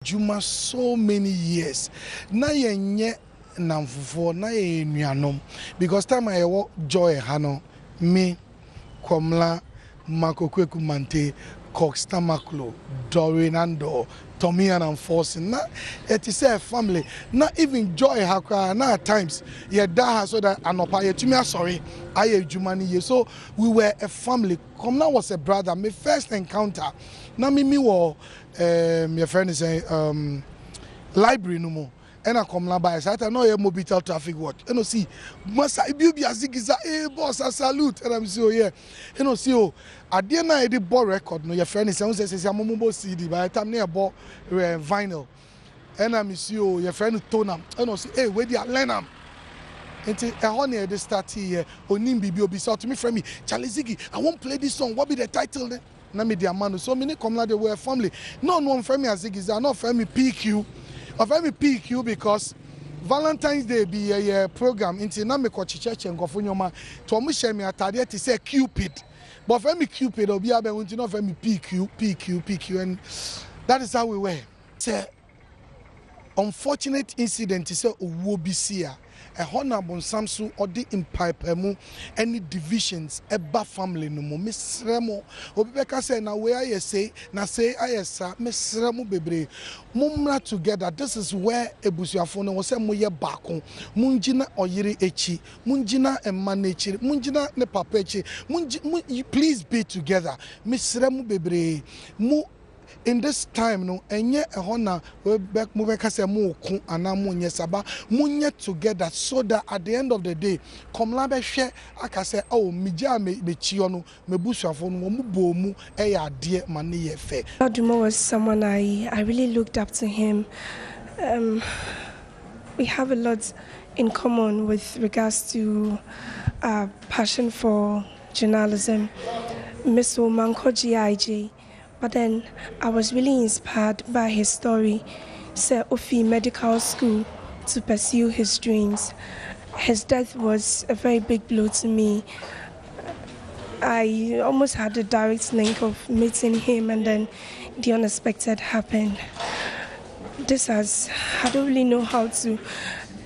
Juma so many years. Na yenye namfufo na ye nuanom because time I walk Joy Hano me Komla Makokweku Mante Cox Tamaklo Dorinando Tommy and forcing na it is a family na even Joy Hakra na at times ye da so that anopa ye tumi sorry aye jumani ye so we were a family. Komla was a brother. My first encounter na me wo my friend is library no more. And I come by side. I know you mobile traffic what. You know see, must I be a zigiza? Hey boss, I salute. And I'm so yeah. You know see oh, I didn't know the ball record. No, your friend is saying I'm mobile CD. By the time near ball vinyl. And I'm see oh, your friend tone am. You know see, hey where do you learn am? And I want to start here. Onim bibi obi so to me friend me. Charlie Ziggy, I won't play this song. What be the title then? Na me the man. So many come like they were family. No one friend me as Ziggy. Not friend me PQ. Of me PQ because Valentine's Day be a program into na me kochi church and go for nyoma to omo share me atade to say Cupid but for me Cupid obi abe won't know for me PQ and that is how we were. Say unfortunate incident say owo bi sia a honorable samsu or the impipe mu any divisions eba family no mo mesremo obi beka say na where I say na say ayesa mesremo bebre mumra together. This is where ebusuafo no say moye baako munjina oyire echi munjina emma na echi munjina ne papa echi please be together mesremo bebre mu in this time no enye ehona we back move kase mu ku ana mu nye saba munye together so that at the end of the day Komla be hwe akase oh mija me chio no mebusuafo no mu bo mu e ya de mane ye fe. Dumor was someone I really looked up to him. We have a lot in common with regards to passion for journalism. Miss Manko GIG. But then I was really inspired by his story. Sir Ofi Medical School to pursue his dreams. His death was a very big blow to me. I almost had a direct link of meeting him and then the unexpected happened. I don't really know how to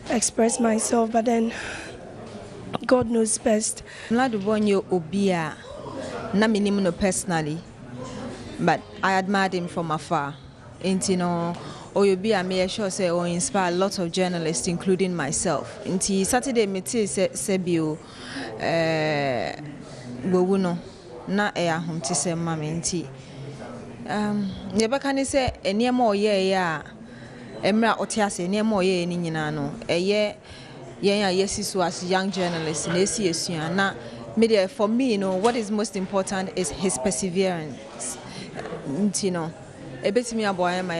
express myself, but then God knows best. Mladubonyo Obia, na minimum personally. But I admired him from afar. And you know, Oyobi may sure say or inspire lots of journalists, including myself. Until Saturday, me sebio wewuno na home to say mama inti. Never can you say any more yeah emra otiase any more ye ni nyina no yes as young journalists in ACSU na media for me, you know, what is most important is his perseverance. You know, a bit me a boy, my